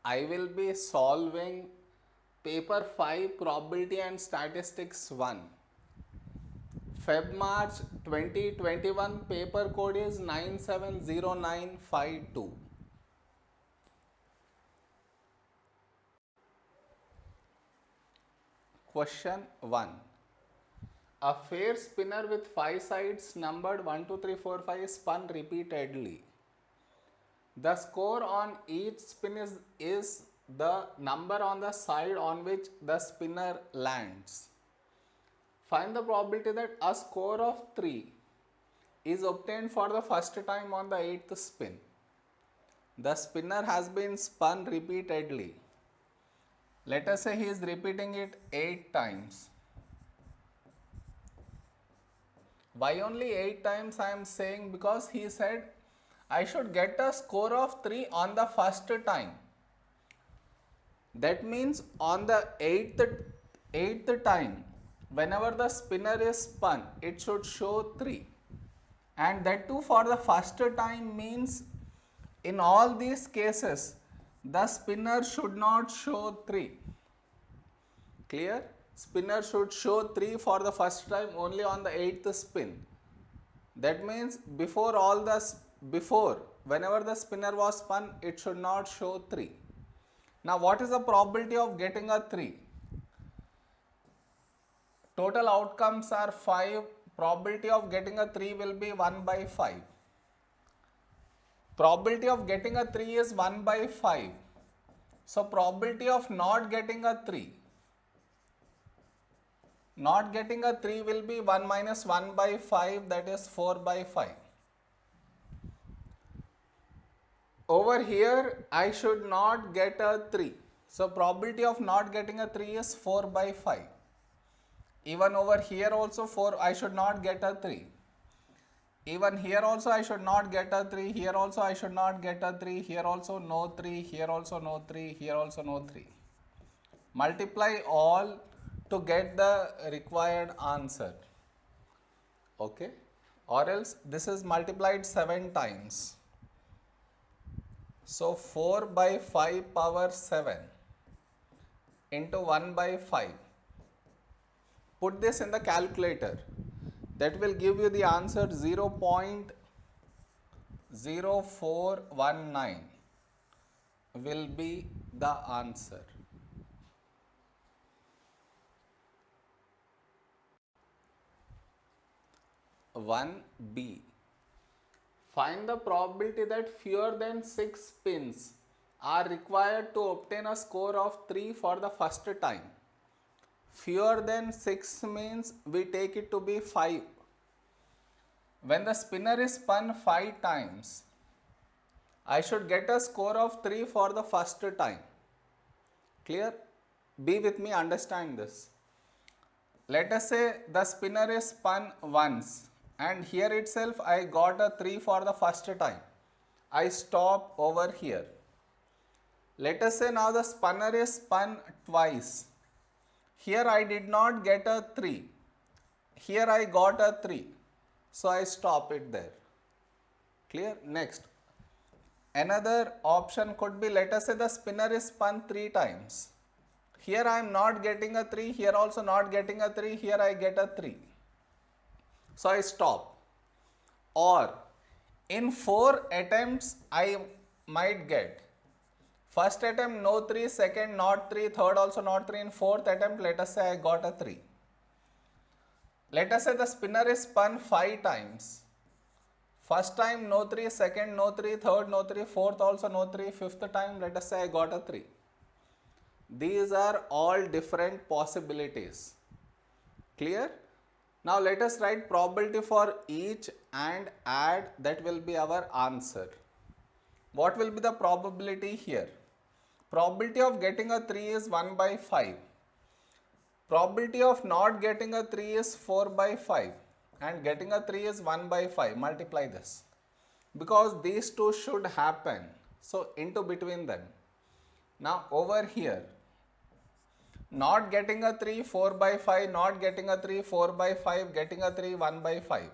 I will be solving paper 5 probability and statistics 1. Feb-March 2021, paper code is 970952. Question 1. A fair spinner with 5 sides numbered 1, 2, 3, 4, 5 is spun repeatedly. The score on each spin is the number on the side on which the spinner lands. Find the probability that a score of 3 is obtained for the first time on the 8th spin. The spinner has been spun repeatedly. Let us say he is repeating it 8 times. Why only 8 times I am saying? Because he said I should get a score of 3 on the first time. That means on the 8th time, whenever the spinner is spun, it should show 3. And that too for the first time means in all these cases, the spinner should not show 3. Clear? Spinner should show 3 for the first time only on the 8th spin. That means whenever the spinner was spun, it should not show 3. Now what is the probability of getting a 3? Total outcomes are 5. Probability of getting a 3 will be 1 by 5. Probability of getting a 3 is 1 by 5. So probability of not getting a 3. Not getting a 3 will be 1 minus 1 by 5, that is 4 by 5. Over here, I should not get a 3. So probability of not getting a 3 is 4 by 5. Even over here also I should not get a 3. Even here also I should not get a 3. Here also I should not get a 3. Here also no 3. Here also no 3. Here also no 3. Multiply all to get the required answer. Okay? Or else this is multiplied 7 times. So 4 by 5 power 7 into 1 by 5. Put this in the calculator. That will give you the answer 0.0419 will be the answer. One B. Find the probability that fewer than 6 spins are required to obtain a score of 3 for the first time. Fewer than 6 means we take it to be 5. When the spinner is spun 5 times, I should get a score of 3 for the first time. Clear? Be with me, understand this. Let us say the spinner is spun once and here itself I got a 3 for the first time. I stop over here. Let us say now the spinner is spun twice. Here I did not get a 3. Here I got a 3. So I stop it there. Clear? Next. Another option could be, let us say the spinner is spun 3 times. Here I am not getting a 3. Here also not getting a 3. Here I get a 3. So I stop. Or in 4 attempts I might get. First attempt no 3, second not 3, third also not 3, in 4th attempt let us say I got a 3. Let us say the spinner is spun 5 times. First time no 3, second no 3, third no 3, 4th also no 3, 5th time let us say I got a 3. These are all different possibilities. Clear? Now let us write probability for each and add, that will be our answer. What will be the probability here? Probability of getting a 3 is 1 by 5. Probability of not getting a 3 is 4 by 5. And getting a 3 is 1 by 5. Multiply this. Because these two should happen. So into between them. Now over here. Not getting a 3, 4 by 5. Not getting a 3, 4 by 5. Getting a 3, 1 by 5.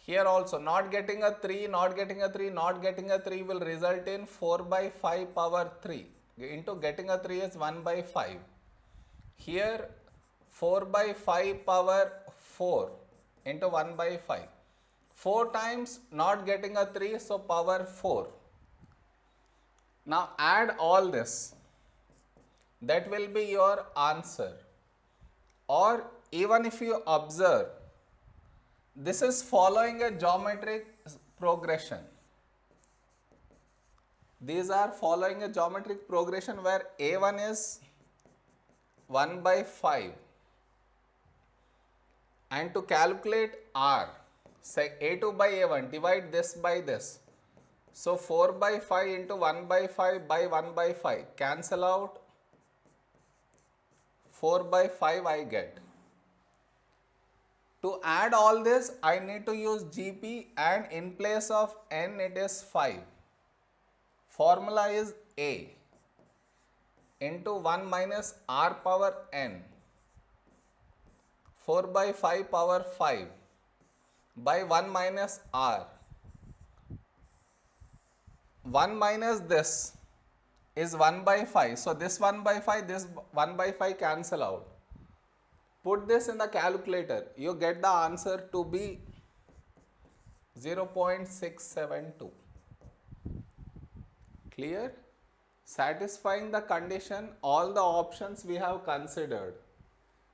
Here also not getting a 3, not getting a 3, not getting a 3 will result in 4 by 5 power 3 into getting a 3 is 1 by 5. Here 4 by 5 power 4 into 1 by 5. 4 times not getting a 3, so power 4. Now add all this. That will be your answer. Or even if you observe, this is following a geometric progression. These are following a geometric progression where A1 is 1 by 5. And to calculate R, say A2 by A1, divide this by this. So 4 by 5 into 1 by 5 by 1 by 5. Cancel out. 4 by 5 I get. To add all this, I need to use GP, and in place of n it is 5. Formula is A into 1 minus R power n. 4 by 5 power 5 by 1 minus R. 1 minus this is 1 by 5. So this 1 by 5, this 1 by 5 cancel out. Put this in the calculator. You get the answer to be 0.672. Clear? Satisfying the condition, all the options we have considered.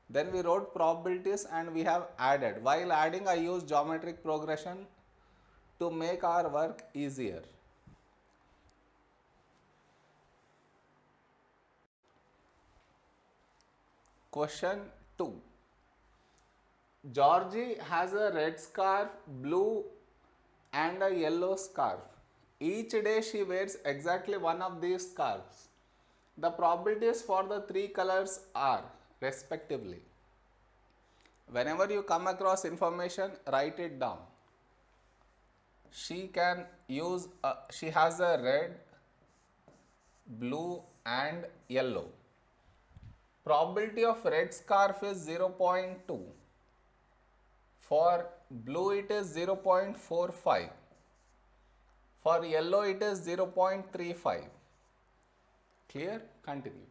Then we wrote probabilities and we have added. While adding, I used geometric progression to make our work easier. Question 2. Georgie has a red scarf, blue and a yellow scarf. Each day she wears exactly one of these scarves. The probabilities for the three colors are respectively. Whenever you come across information, write it down. She has a red, blue and yellow. Probability of red scarf is 0.2. For blue it is 0.45. For yellow it is 0.35. Clear? Continue.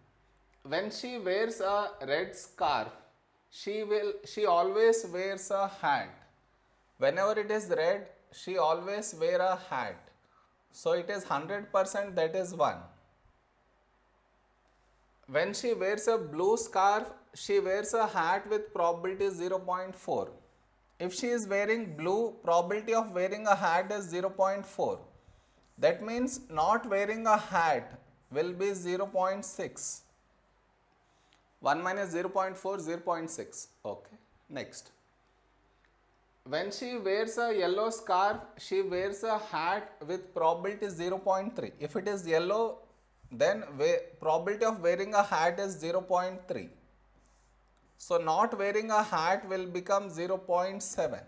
When she wears a red scarf, she always wears a hat. Whenever it is red, she always wear a hat. So it is 100%, that is 1. When she wears a blue scarf, she wears a hat with probability 0.4. If she is wearing blue, probability of wearing a hat is 0.4. That means not wearing a hat will be 0.6. 1 minus 0.4, 0.6. Okay. Next. When she wears a yellow scarf, she wears a hat with probability 0.3. If it is yellow, then probability of wearing a hat is 0.3. So not wearing a hat will become 0.7.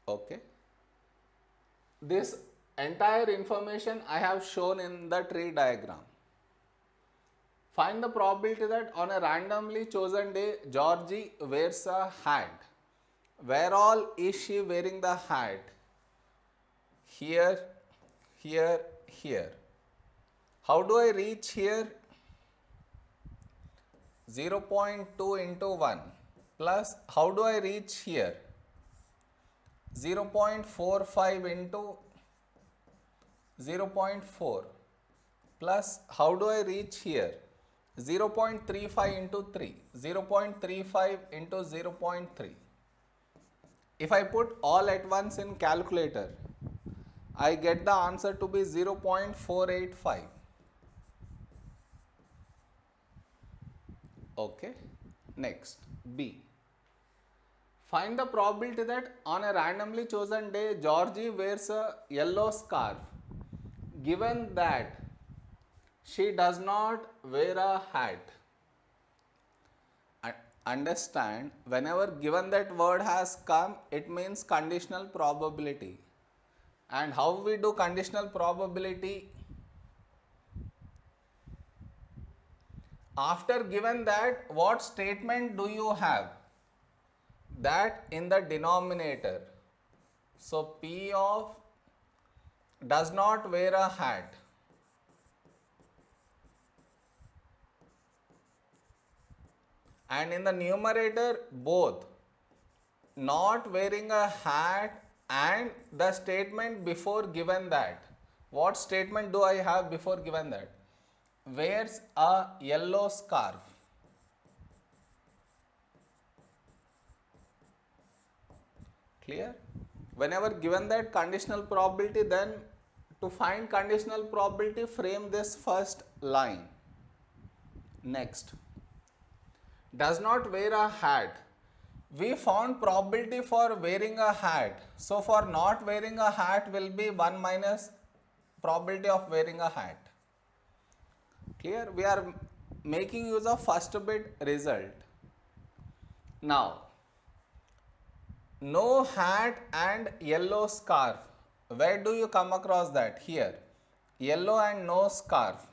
Okay. This entire information I have shown in the tree diagram. Find the probability that on a randomly chosen day, Georgie wears a hat. Where all is she wearing the hat? Here, here, here. How do I reach here? 0.2 into 1 plus how do I reach here? 0.45 into 0.4 plus how do I reach here? 0.35 into 3, 0.35 into 0.3. If I put all at once in calculator, I get the answer to be 0.485. Okay. Next, B. Find the probability that on a randomly chosen day, Georgie wears a yellow scarf, given that she does not wear a hat. Understand, whenever given that word has come, it means conditional probability. And how we do conditional probability? After given that, what statement do you have? that in the denominator, so P of does not wear a hat, and in the numerator both not wearing a hat and the statement before given that. What statement do I have before given that? Wears a yellow scarf. Clear? Whenever given that conditional probability, then to find conditional probability, frame this first line. Next, does not wear a hat. We found probability for wearing a hat. So for not wearing a hat will be 1 minus probability of wearing a hat. Clear? We are making use of first bit result. Now, no hat and yellow scarf. Where do you come across that? Here. Yellow and no scarf.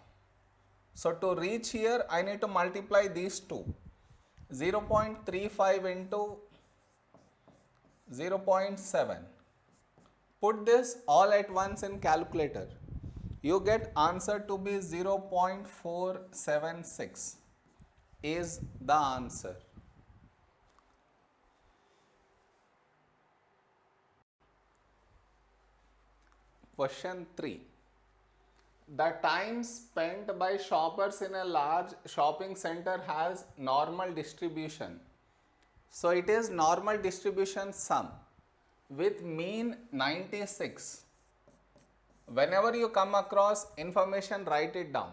So to reach here, I need to multiply these two. 0.35 into 0.7. Put this all at once in calculator. You get answer to be 0.476 is the answer. Question 3. The time spent by shoppers in a large shopping center has normal distribution. So it is normal distribution sum with mean 96. Whenever you come across information, write it down.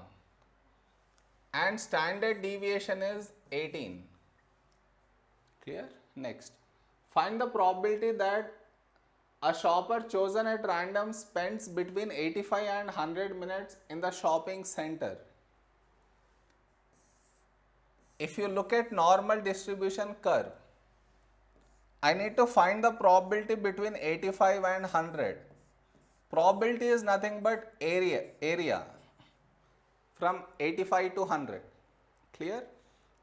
And standard deviation is 18. Clear? Next. Find the probability that a shopper chosen at random spends between 85 and 100 minutes in the shopping center. If you look at normal distribution curve, I need to find the probability between 85 and 100. Probability is nothing but area from 85 to 100. Clear?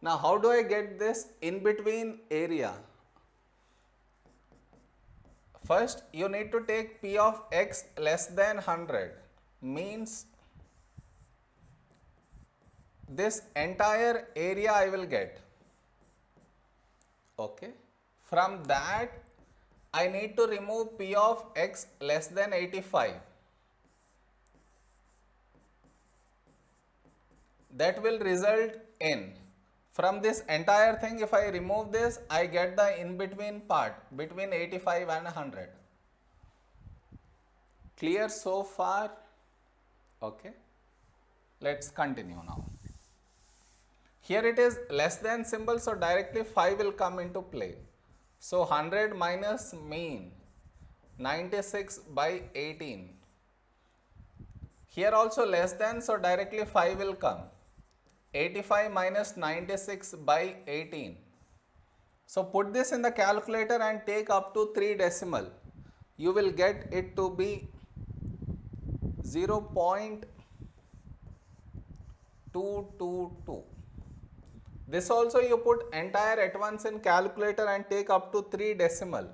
Now how do I get this in between area? First, you need to take P of x less than 100, means this entire area I will get. Okay. From that, I need to remove P of x less than 85. That will result in, from this entire thing, if I remove this, I get the in-between part between 85 and 100. Clear so far? Okay. Let's continue now. Here it is less than symbol, so directly 5 will come into play. So 100 minus mean 96 by 18. Here also less than, so directly 5 will come. 85 minus 96 by 18. So put this in the calculator and take up to 3 decimal. You will get it to be 0.222. This also you put entire at once in calculator and take up to 3 decimal.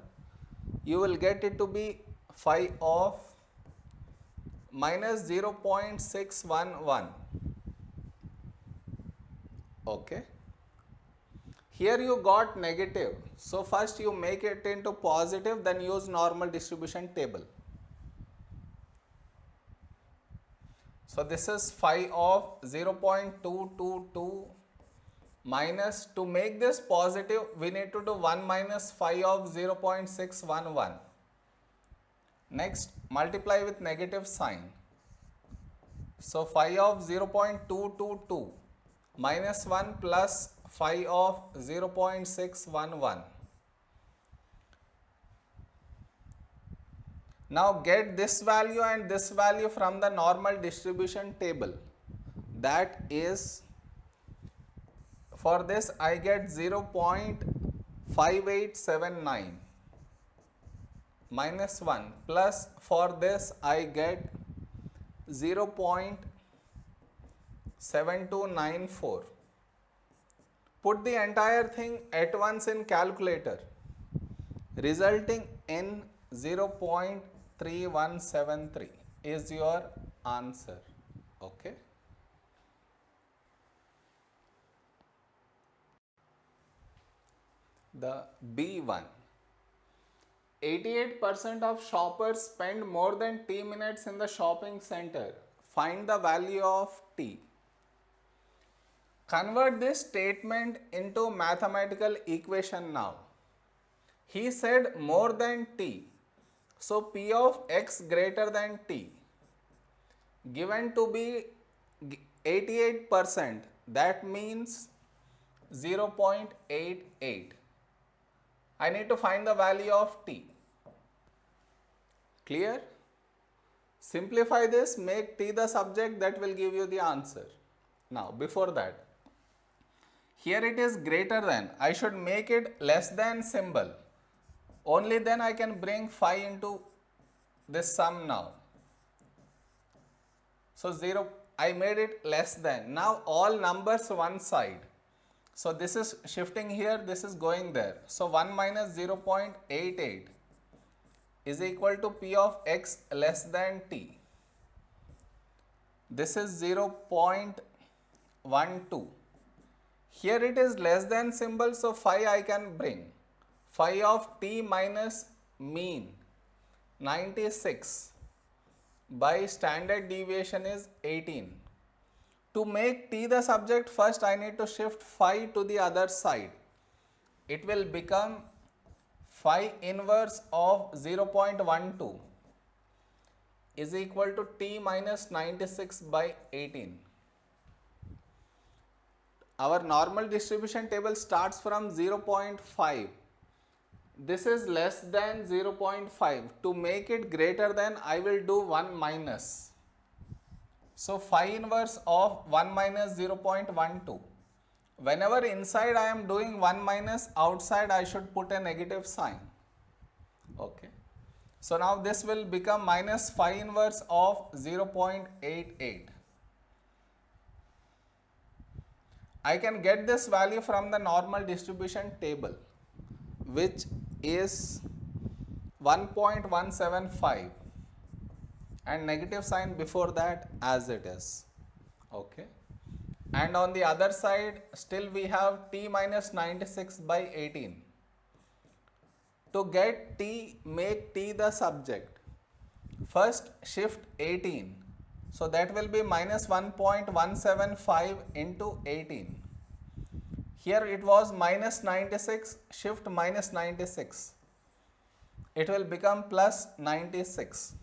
You will get it to be 5 of minus 0.611. Okay. Here you got negative. So first you make it into positive, then use normal distribution table. So this is 5 of 0.222 minus, to make this positive, we need to do 1 minus 5 of 0.611. Next, multiply with negative sign. So 5 of 0.222 minus 1 plus 5 of 0.611. Now get this value and this value from the normal distribution table. That is, for this I get 0.5879 minus 1 plus, for this I get 0.7294. Put the entire thing at once in calculator. resulting in 0.3173 is your answer. Okay. The B1. 88% of shoppers spend more than T minutes in the shopping center. Find the value of T. Convert this statement into mathematical equation now. He said more than T. So P of X greater than T. Given to be 88%, that means 0.88. I need to find the value of T. Clear? Simplify this, make T the subject, that will give you the answer. Now, before that, here it is greater than, I should make it less than symbol. Only then I can bring 5 into this sum now. So 0, I made it less than. Now all numbers one side. So this is shifting here, this is going there. So 1 minus 0.88 is equal to P of X less than T. This is 0.12. Here it is less than symbol, so 5 I can bring. 5 of T minus mean 96 by standard deviation is 18. To make T the subject, first I need to shift 5 to the other side. It will become 5 inverse of 0.12 is equal to T minus 96 by 18. Our normal distribution table starts from 0.5. This is less than 0.5. To make it greater than, I will do 1 minus. So 5 inverse of 1 minus 0.12. Whenever inside I am doing 1 minus, outside I should put a negative sign. Okay. So now this will become minus 5 inverse of 0.88. I can get this value from the normal distribution table, which is 1.175 and negative sign before that as it is. Okay. And on the other side, still we have T minus 96 by 18. To get T, make T the subject. First shift 18. So that will be minus 1.175 into 18. Here it was minus 96, shift minus 96. It will become plus 96.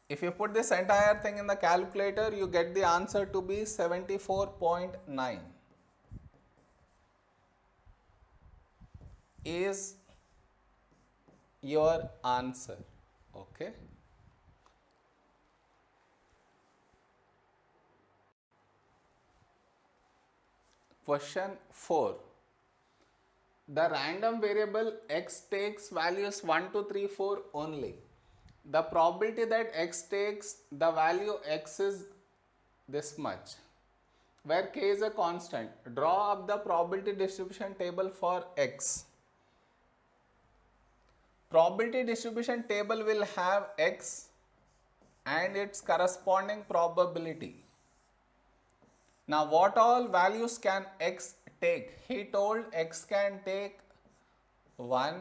If you put this entire thing in the calculator, you get the answer to be 74.9 is your answer. Okay. Question 4. The random variable x takes values 1, 2, 3, 4 only. The probability that x takes the value x is this much, where k is a constant. Draw up the probability distribution table for x. Probability distribution table will have x and its corresponding probability. Now what all values can x take? He told x can take 1,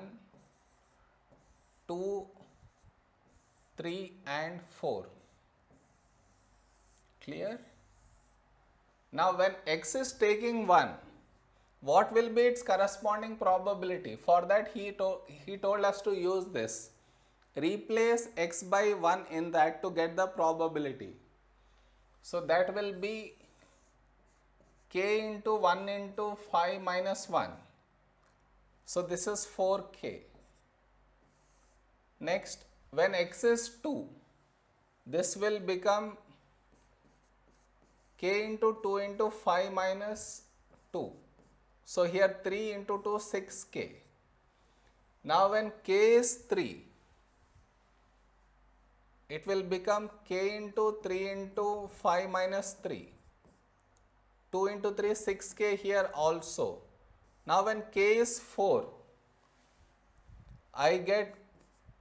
2, 3 and 4. Clear? Now when x is taking 1, what will be its corresponding probability? For that he told us to use this. Replace x by 1 in that to get the probability. So that will be k into 1 into 5 minus 1. So this is 4k. Next, when x is 2, this will become k into 2 into 5 minus 2. So here 3 into 2, 6k. Now when k is 3, it will become k into 3 into 5 minus 3. 2 into 3, 6k here also. Now when k is 4, I get,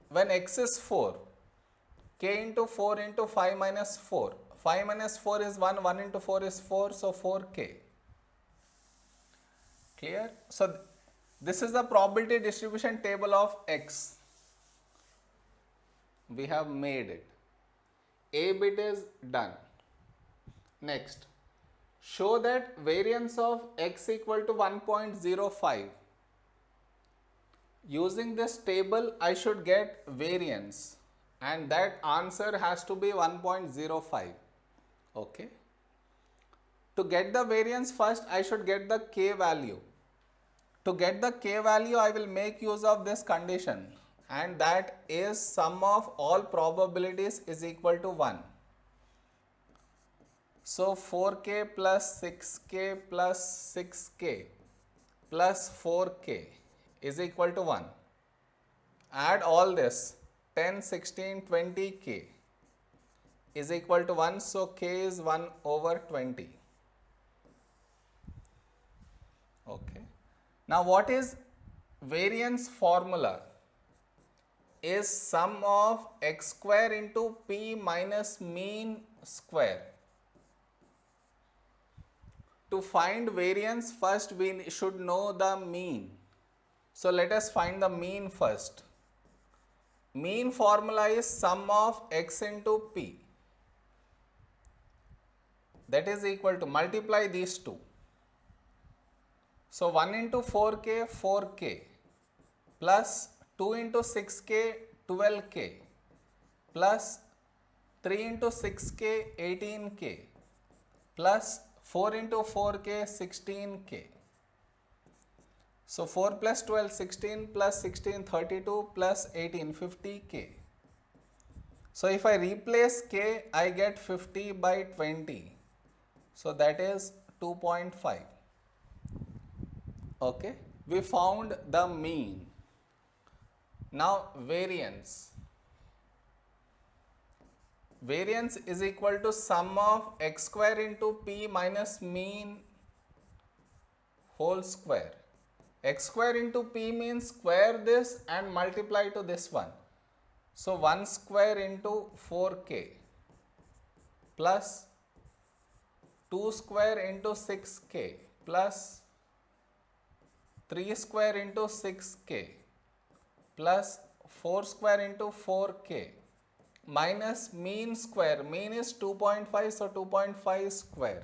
when x is 4, k into 4 into 5 minus 4. 5 minus 4 is 1, 1 into 4 is 4, so 4k. Clear? So this is the probability distribution table of x. We have made it. A bit is done. Next, show that variance of x equal to 1.05. Using this table, I should get variance, and that answer has to be 1.05. Okay. To get the variance first, I should get the k value. To get the k value, I will make use of this condition, and that is sum of all probabilities is equal to 1. So 4k plus 6k plus 6k plus 4k is equal to 1. Add all this, 10, 16, 20k is equal to 1, so k is 1 over 20. Okay. Now what is variance formula? Is sum of x square into p minus mean square. To find variance, first we should know the mean. So let us find the mean first. Mean formula is sum of x into p. That is equal to, multiply these two. So 1 into 4k, 4k, plus 2 into 6k, 12k, plus 3 into 6k, 18k, plus 4 into 4k, 16k. So 4 plus 12, 16 plus 16, 32 plus 18, 50k. So if I replace k, I get 50 by 20. So that is 2.5. Okay. We found the mean. Now variance. Variance is equal to sum of x square into p minus mean whole square. X square into p means square this and multiply to this one. So 1 square into 4k plus 2 square into 6k plus 3 square into 6k plus 4 square into 4k minus mean square. Mean is 2.5, so 2.5 square.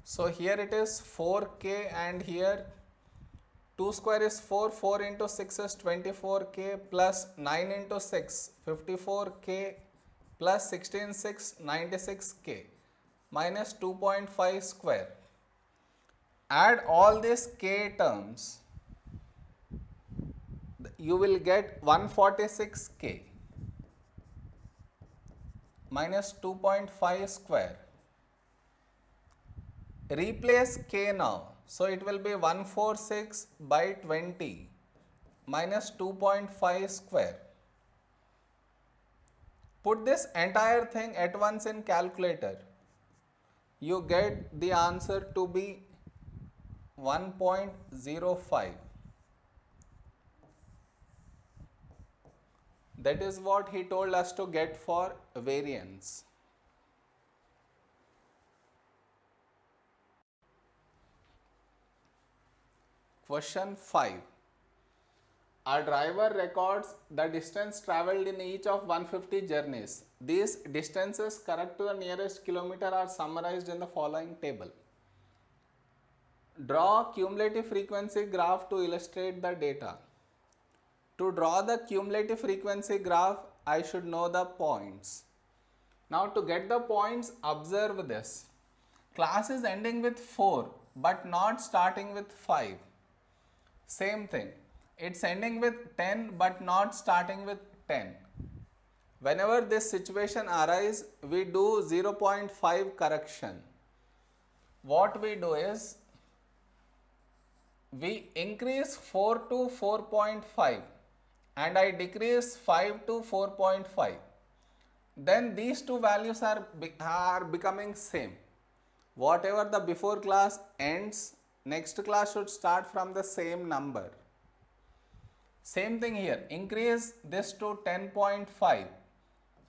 So here it is 4k, and here 2 square is 4, 4 into 6 is 24k, plus 9 into 6, 54k, plus 16, 6, 96k, minus 2.5 square. Add all these k terms, you will get 146k minus 2.5 square. Replace k now, so it will be 146 by 20 minus 2.5 square. Put this entire thing at once in calculator. You get the answer to be 1.05. That is what he told us to get for variance. Question 5. Our driver records the distance travelled in each of 150 journeys. These distances correct to the nearest kilometer are summarized in the following table. Draw cumulative frequency graph to illustrate the data. To draw the cumulative frequency graph, I should know the points. Now to get the points, observe this. Class is ending with 4 but not starting with 5. Same thing. It's ending with 10 but not starting with 10. Whenever this situation arises, we do 0.5 correction. What we do is, we increase 4 to 4.5 and I decrease 5 to 4.5. Then these two values are becoming same. Whatever the before class ends, next class should start from the same number. Same thing here, increase this to 10.5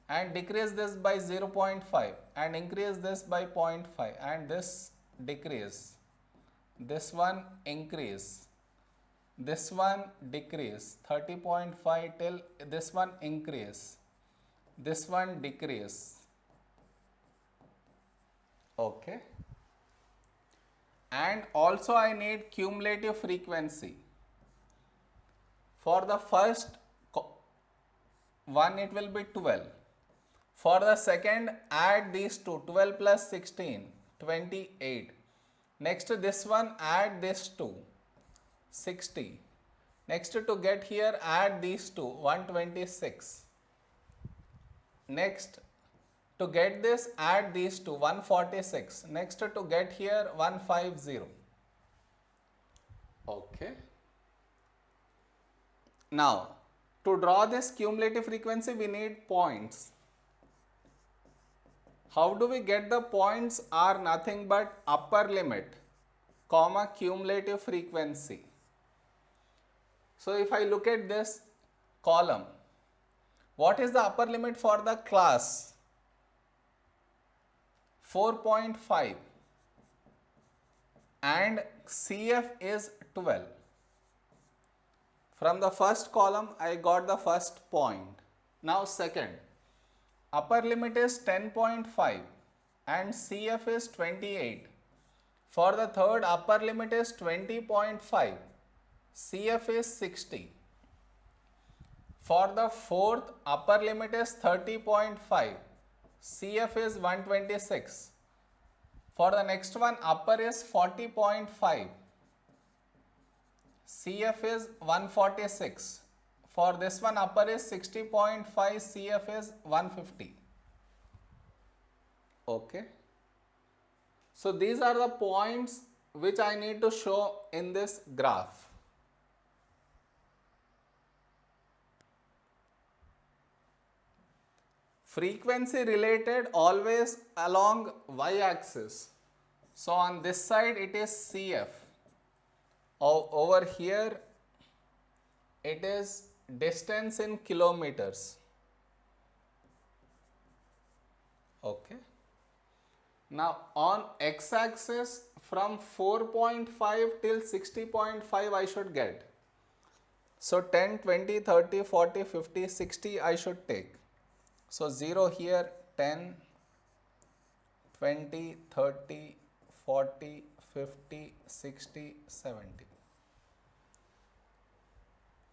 and decrease this by 0.5 and increase this by 0.5 and this decrease, this one increase, this one decrease, 30.5 till this one increase, this one decrease. Okay. And also I need cumulative frequency. For the first one it will be 12. For the second, add these two, 12 plus 16, 28. Next this one, add this two, 60. Next to get here, add these two, 126. Next to get this, add these two, 146. Next to get here, 150. Okay. Now, to draw this cumulative frequency, we need points. How do we get the points? Are nothing but upper limit, comma cumulative frequency. So if I look at this column, what is the upper limit for the class? 4.5 and CF is 12. From the first column, I got the first point. Now second, upper limit is 10.5 and CF is 28. For the third, upper limit is 20.5, CF is 60. For the fourth, upper limit is 30.5, CF is 126. For the next one, upper is 40.5. CF is 146. For this one, upper is 60.5, CF is 150. Okay. So these are the points which I need to show in this graph. Frequency related always along y-axis. So on this side it is CF. Over here it is distance in kilometers. Okay. Now on x-axis from 4.5 till 60.5 I should get. So 10, 20, 30, 40, 50, 60 I should take. So 0 here, 10, 20, 30, 40, 50, 60, 70.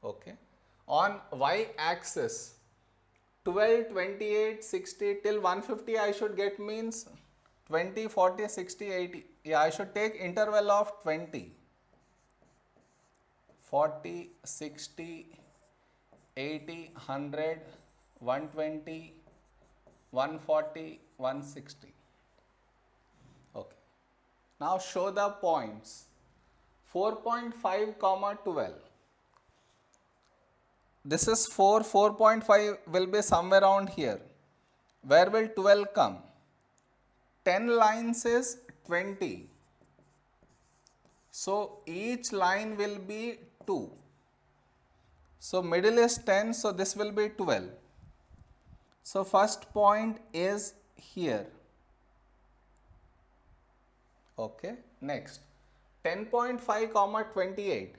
Okay. On y-axis, 12, 28, 60 till 150 I should get means 20, 40, 60, 80. Yeah, I should take interval of 20, 40, 60, 80, 100, 120, 140, 160. Okay. Now show the points. 4.5 comma 12. This is 4, 4.5 will be somewhere around here. Where will 12 come? 10 lines is 20. So each line will be 2. So middle is 10, so this will be 12. So first point is here. Okay. Next, 10.5 comma 28.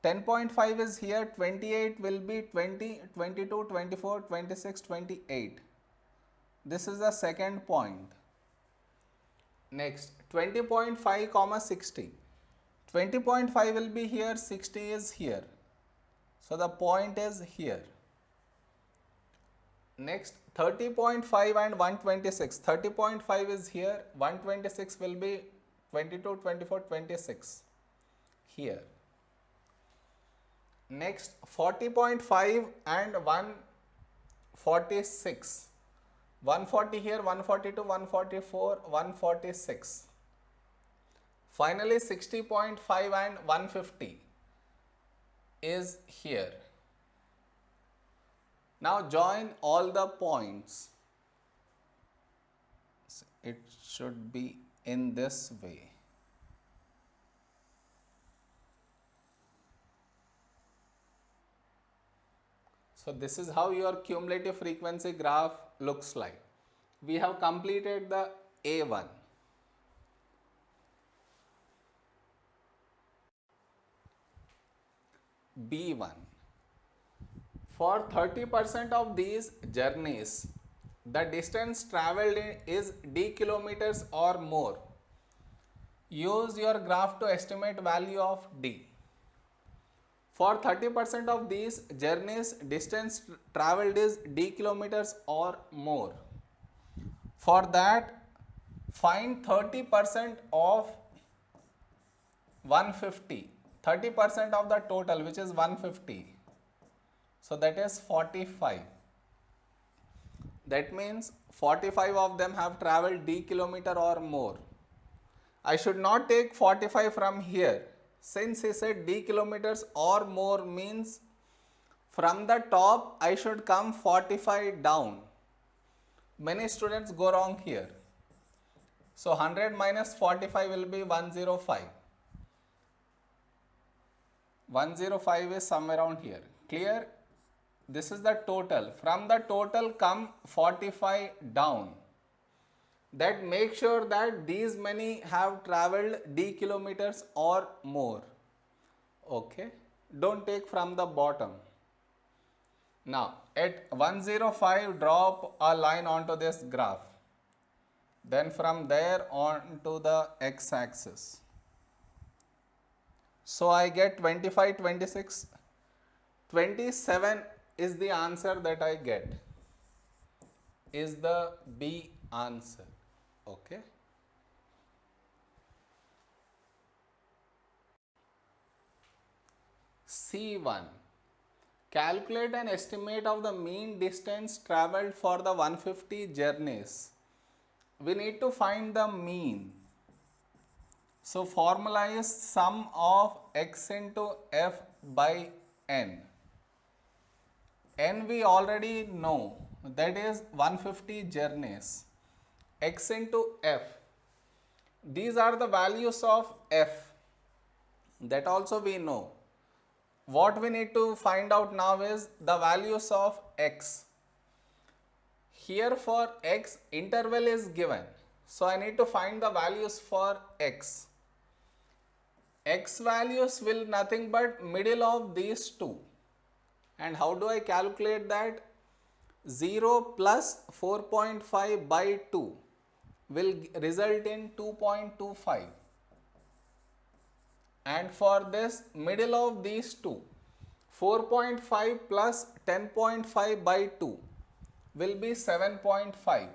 10.5 is here, 28 will be 20, 22, 24, 26, 28. This is the second point. Next, 20.5 comma 60. 20.5 will be here, 60 is here. So the point is here. Next, 30.5 and 126. 30.5 is here, 126 will be 22, 24, 26 here. Next, 40.5 and 146. 140 here, 142, 144, 146. Finally, 60.5 and 150 is here. Now join all the points. It should be in this way. So this is how your cumulative frequency graph looks like. We have completed the A1. B1. For 30% of these journeys, the distance traveled is d kilometers or more. Use your graph to estimate value of d. For 30% of these journeys, distance traveled is d kilometers or more. For that, find 30% of 150. 30% of the total, which is 150. So that is 45. That means 45 of them have traveled d kilometer or more. I should not take 45 from here. Since he said d kilometers or more means from the top I should come 45 down. Many students go wrong here. So 100 minus 45 will be 105. 105 is somewhere around here. Clear? This is the total. From the total come 45 down. That make sure that these many have traveled d kilometers or more. Okay. Don't take from the bottom. Now at 105 drop a line onto this graph. Then from there on to the x-axis. So I get 25, 26, 27 is the answer that I get. Is the B answer. Okay. C1. Calculate an estimate of the mean distance traveled for the 150 journeys. We need to find the mean. So formula is sum of x into f by n. N we already know, that is 150 journeys. X into f. These are the values of f. That also we know. What we need to find out now is the values of x. Here for x, interval is given. So I need to find the values for x. X values will nothing but middle of these two. And how do I calculate that? 0 plus 4.5 by 2 will result in 2.25. And for this middle of these two, 4.5 plus 10.5 by 2 will be 7.5.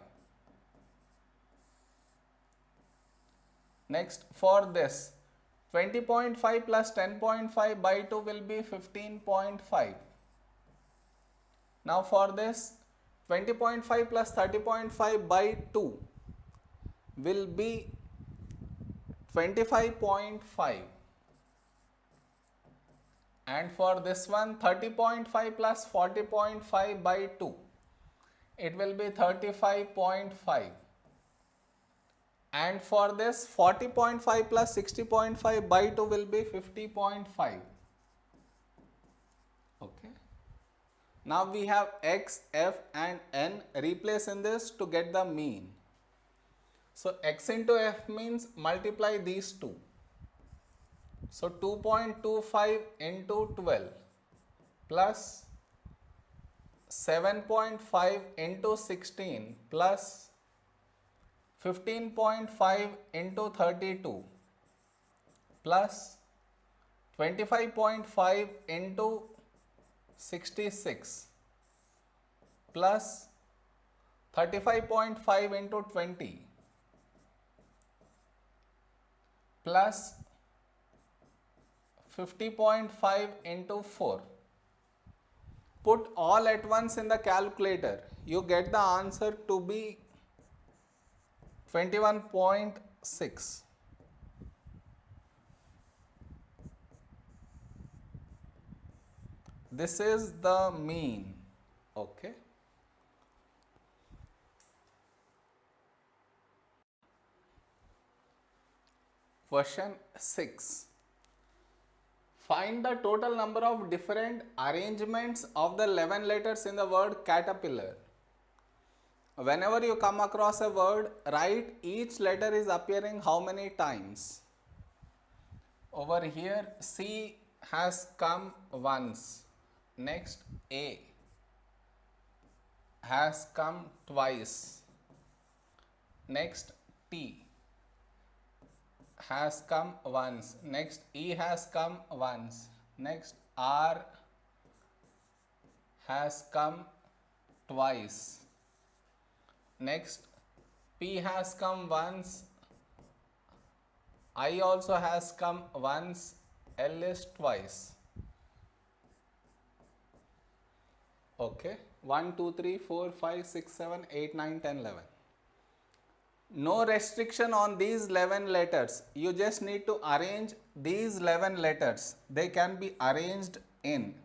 Next, for this, 20.5 plus 10.5 by 2 will be 15.5. Now for this, 20.5 plus 30.5 by 2 will be 25.5. And for this one, 30.5 plus 40.5 by 2, it will be 35.5. And for this, 40.5 plus 60.5 by 2 will be 50.5. Okay. Now we have x, f and n. Replace in this to get the mean. So x into f means multiply these two. So 2.25 into 12 plus 7.5 into 16 plus 15.5 into 32 plus 25.5 into 66 plus 35.5 into 20 plus 50.5 into 4. Put all at once in the calculator. You get the answer to be 21.6. This is the mean. Okay. Question 6. Find the total number of different arrangements of the 11 letters in the word caterpillar. Whenever you come across a word, write each letter is appearing how many times. Over here, C has come once. Next, A has come twice. Next, T has come once. Next, E has come once. Next, R has come twice. Next, P has come once. I also has come once. L is twice. Okay. 1, 2, 3, 4, 5, 6, 7, 8, 9, 10, 11. No restriction on these 11 letters. You just need to arrange these 11 letters. They can be arranged in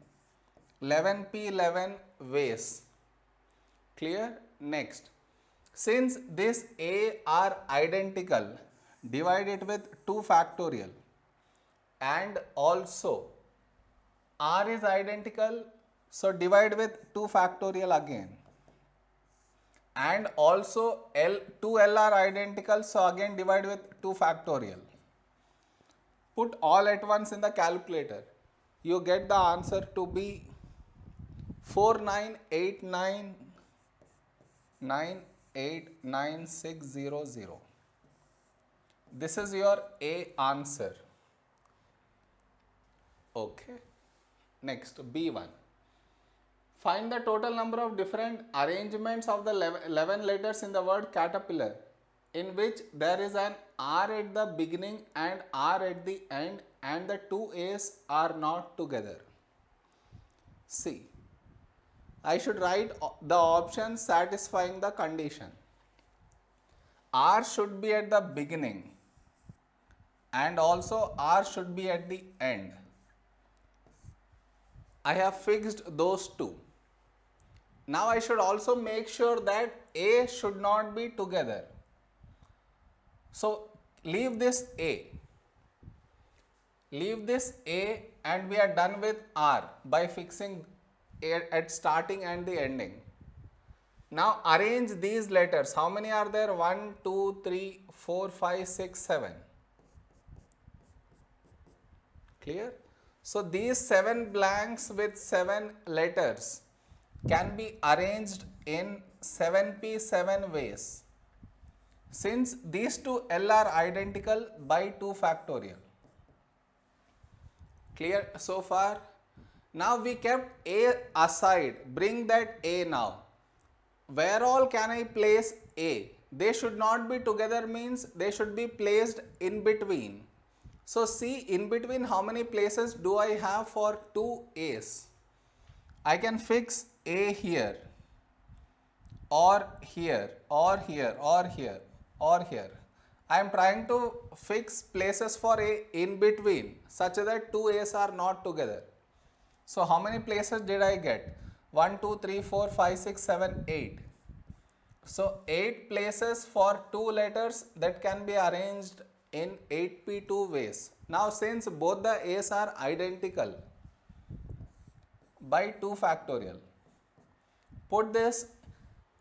11p11 ways. Clear? Next. Since this A are identical, divide it with 2 factorial. And also R is identical, so divide with 2 factorial again. And also 2 L are identical, so again divide with 2 factorial. Put all at once in the calculator. You get the answer to be 49899898600. This is your A answer. Okay. Next, B1. Find the total number of different arrangements of the 11 letters in the word caterpillar, in which there is an R at the beginning and R at the end, and the 2 A's are not together. See, I should write the options satisfying the condition. R should be at the beginning and also R should be at the end. I have fixed those two. Now I should also make sure that A should not be together. So leave this A. Leave this A and we are done with R by fixing A at starting and the ending. Now arrange these letters. How many are there? 1, 2, 3, 4, 5, 6, 7. Clear? So these 7 blanks with 7 letters can be arranged in 7p7 ways. Since these two L are identical, by 2 factorial. Clear so far? Now we kept A aside. Bring that A now. Where all can I place A? They should not be together, means they should be placed in between. So see, in between how many places do I have for 2 A's? I can fix A here, or here, or here, or here, or here. I am trying to fix places for A in between such that 2 A's are not together. So how many places did I get? 1, 2, 3, 4, 5, 6, 7, 8. So 8 places for 2 letters that can be arranged in 8p2 ways. Now since both the A's are identical, by 2 factorial. Put this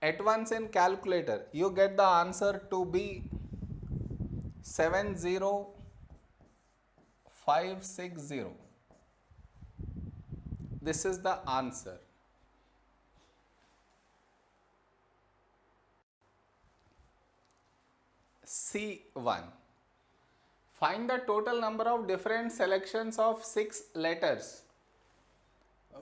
at once in calculator. You get the answer to be 70560. This is the answer. C1. Find the total number of different selections of 6 letters.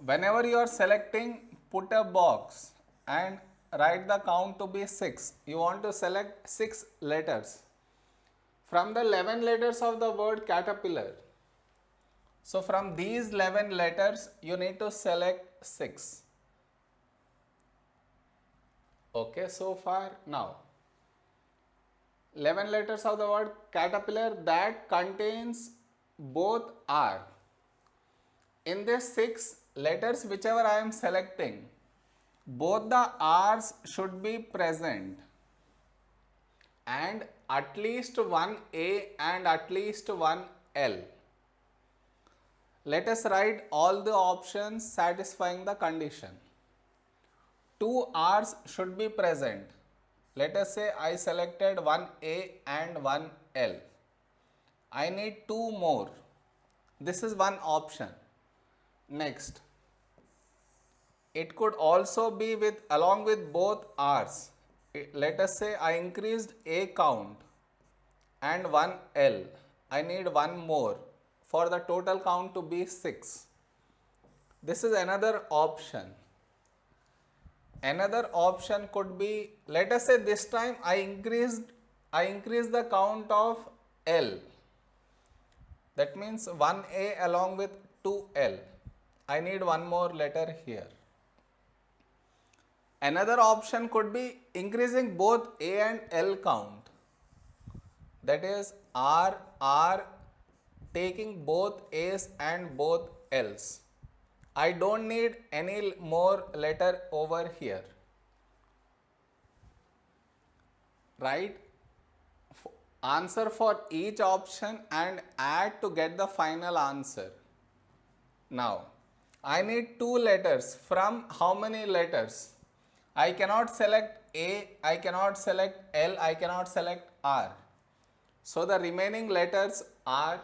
Whenever you are selecting, put a box and write the count to be 6. You want to select 6 letters from the 11 letters of the word caterpillar. So from these 11 letters, you need to select 6. Okay, so far now. 11 letters of the word caterpillar that contains both R. In this 6 letters, whichever I am selecting, both the R's should be present and at least one A and at least one L. Let us write all the options satisfying the condition. Two R's should be present. Let us say I selected one A and one L. I need two more. This is one option. Next, it could also be with along with both R's. Let us say I increased A count and one L. I need one more for the total count to be 6. This is another option. Another option could be, let us say this time I increased the count of L. That means 1A along with 2L. I need one more letter here. Another option could be increasing both A and L count. That is R, taking both A's and both L's. I don't need any more letter over here. Write answer for each option and add to get the final answer. Now, I need two letters. From how many letters? I cannot select A, I cannot select L, I cannot select R. So the remaining letters are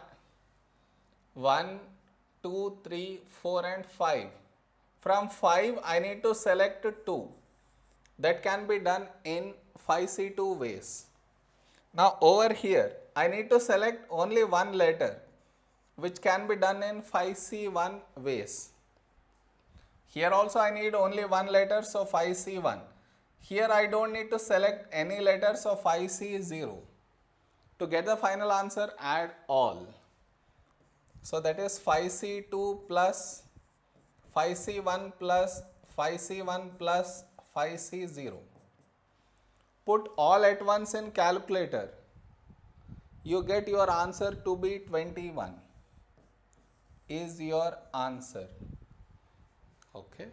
1, 2, 3, 4 and 5. From 5 I need to select 2. That can be done in 5C2 ways. Now over here I need to select only one letter, which can be done in 5C1 ways. Here also I need only one letter, so 5C1. Here I don't need to select any letter, so 5C0. To get the final answer, add all. So that is 5C2 plus 5C1 plus 5C1 plus 5C0. Put all at once in calculator. You get your answer to be 21. Is your answer. Okay.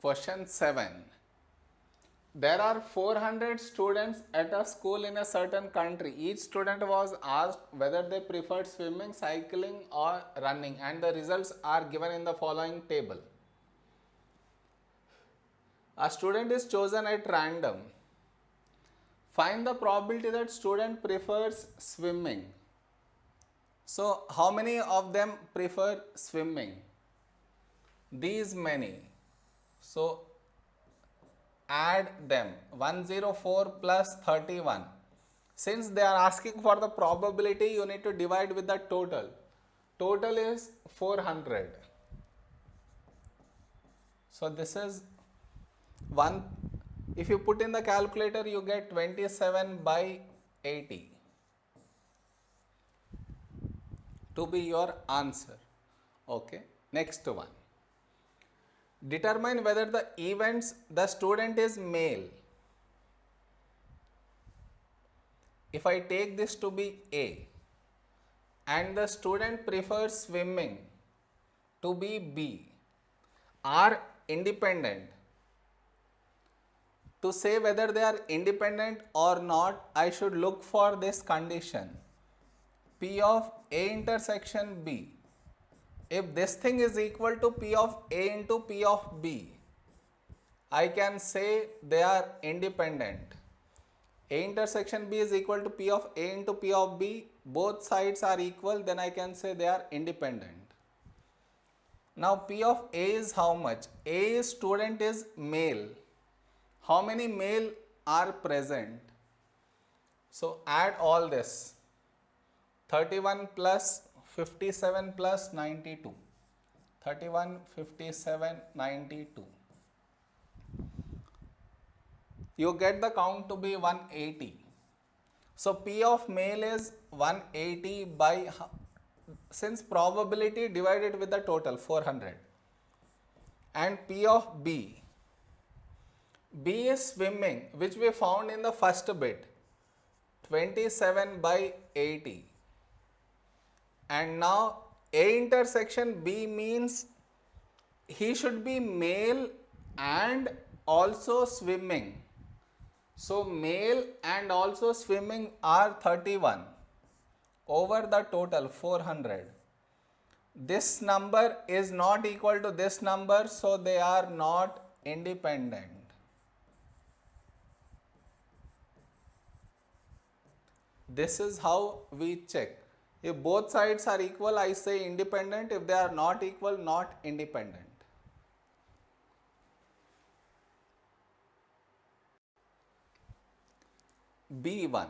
Question 7. There are 400 students at a school in a certain country. Each student was asked whether they preferred swimming, cycling or running, and the results are given in the following table. A student is chosen at random. Find the probability that student prefers swimming. So, how many of them prefer swimming? These many. So, add them. 104 plus 31. Since they are asking for the probability, you need to divide with the total. Total is 400. So, this is 1. If you put in the calculator, you get 27 by 80 to be your answer. Okay. Next one. Determine whether the student is male. If I take this to be A and the student prefers swimming to be B, are independent. To say whether they are independent or not, I should look for this condition. P of A intersection B. If this thing is equal to P of A into P of B, I can say they are independent. A intersection B is equal to P of A into P of B. Both sides are equal, then I can say they are independent. Now P of A is how much? A student is male. How many male are present? So add all this. 31 plus 57 plus 92. 31, 57, 92. You get the count to be 180. So P of male is 180 by, since probability divided with the total 400. And P of B. B is swimming, which we found in the first bit, 27 by 80. And now A intersection B means he should be male and also swimming. So male and also swimming are 31 over the total 400. This number is not equal to this number, so they are not independent. This is how we check. If both sides are equal, I say independent. If they are not equal, not independent. B1.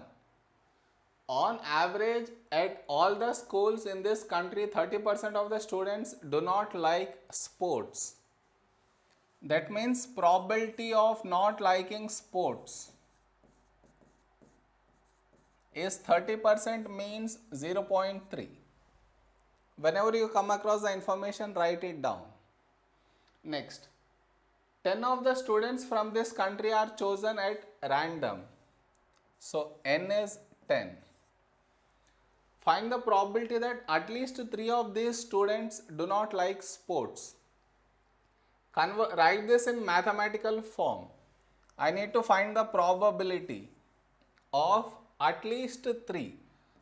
On average, at all the schools in this country, 30% of the students do not like sports. That means probability of not liking sports is 30% means 0.3. Whenever you come across the information, write it down. Next, 10 of the students from this country are chosen at random. So n is 10. Find the probability that at least 3 of these students do not like sports. Write this in mathematical form. I need to find the probability of at least 3.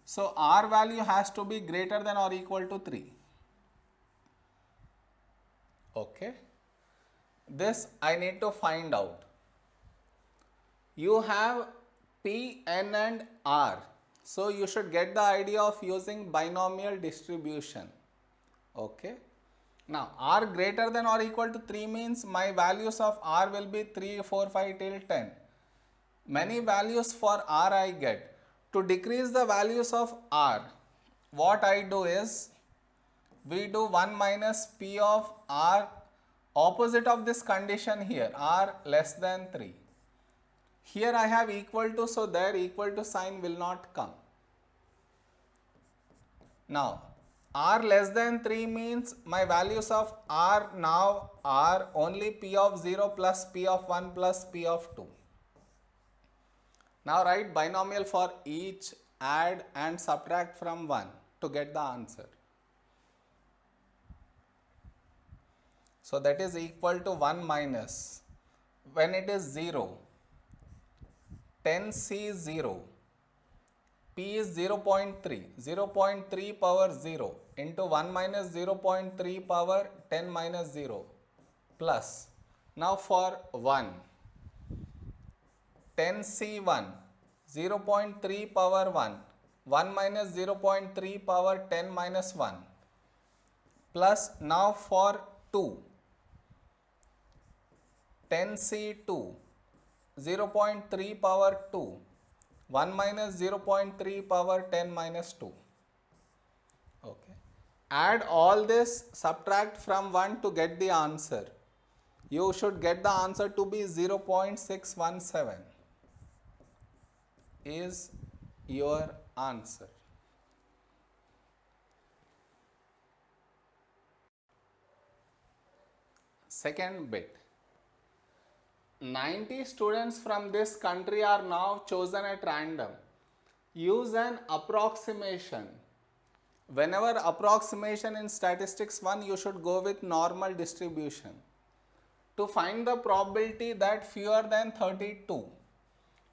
So R value has to be greater than or equal to 3. Okay. This I need to find out. You have P, N and R. So you should get the idea of using binomial distribution. Okay. Now R greater than or equal to 3 means my values of R will be 3, 4, 5 till 10. Many values for R I get. To decrease the values of R, what I do is, we do 1 minus P of R, opposite of this condition here, R less than 3. Here I have equal to, so there equal to sign will not come. Now, R less than 3 means my values of R now are only P of 0 plus P of 1 plus P of 2. Now write binomial for each, add and subtract from 1 to get the answer. So that is equal to 1 minus, when it is 0, 10C 0, P is 0.3, 0.3 power 0 into 1 minus 0.3 power 10 minus 0 plus. Now for 1, 10C1, 0.3 power 1, 1 minus 0.3 power 10 minus 1 plus. Now for 2, 10C2, 0.3 power 2, 1 minus 0.3 power 10 minus 2. Okay. Add all this, subtract from 1 to get the answer. You should get the answer to be 0.617 is your answer. Second bit. 90 students from this country are now chosen at random. Use an approximation. Whenever approximation in statistics 1, you should go with normal distribution. To find the probability that fewer than 32.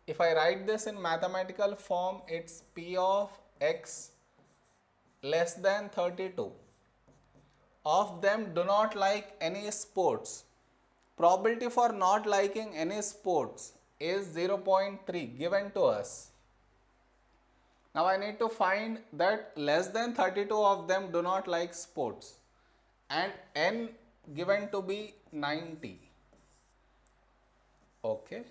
If I write this in mathematical form, it's P of X less than 32. Of them do not like any sports. Probability for not liking any sports is 0.3 given to us. Now I need to find that less than 32 of them do not like sports and n given to be 90. Okay.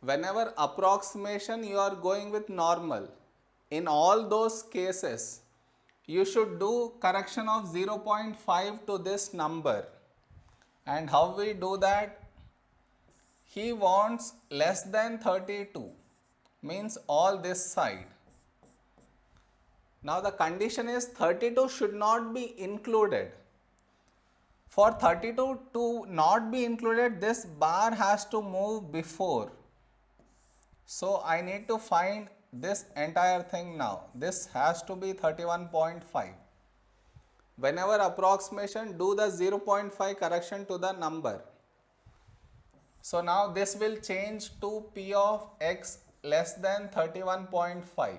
Whenever approximation you are going with normal, in all those cases you should do correction of 0.5 to this number. And how we do that? He wants less than 32, means all this side. Now the condition is 32 should not be included. For 32 to not be included, this bar has to move before. So I need to find this entire thing now. This has to be 31.5. Whenever approximation, do the 0.5 correction to the number. So now this will change to P of x less than 31.5.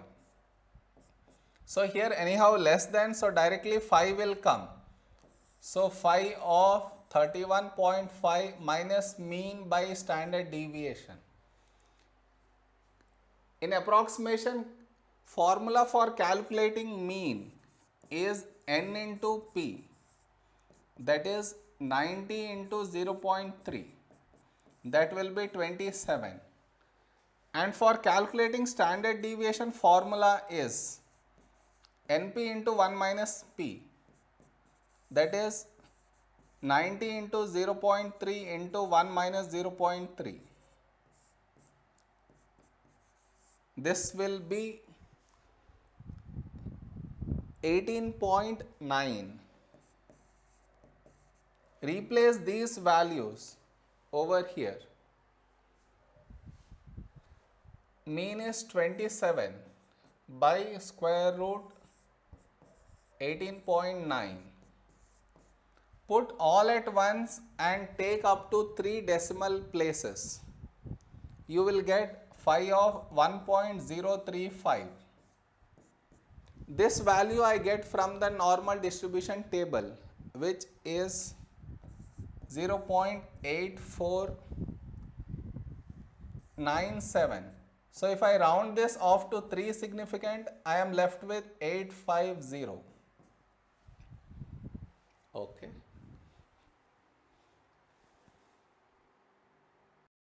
So here anyhow less than, so directly 5 will come. So phi of 31.5 minus mean by standard deviation. In approximation, formula for calculating mean is n into p, that is 90 into 0.3, that will be 27. And for calculating standard deviation, formula is np into 1 minus p, that is 90 into 0.3 into 1 minus 0.3. This will be 18.9. Replace these values over here. Mean is 27 by square root 18.9. Put all at once and take up to 3 decimal places. You will get phi of 1.035. This value I get from the normal distribution table, which is 0.8497. So if I round this off to 3 significant, I am left with 850. Okay.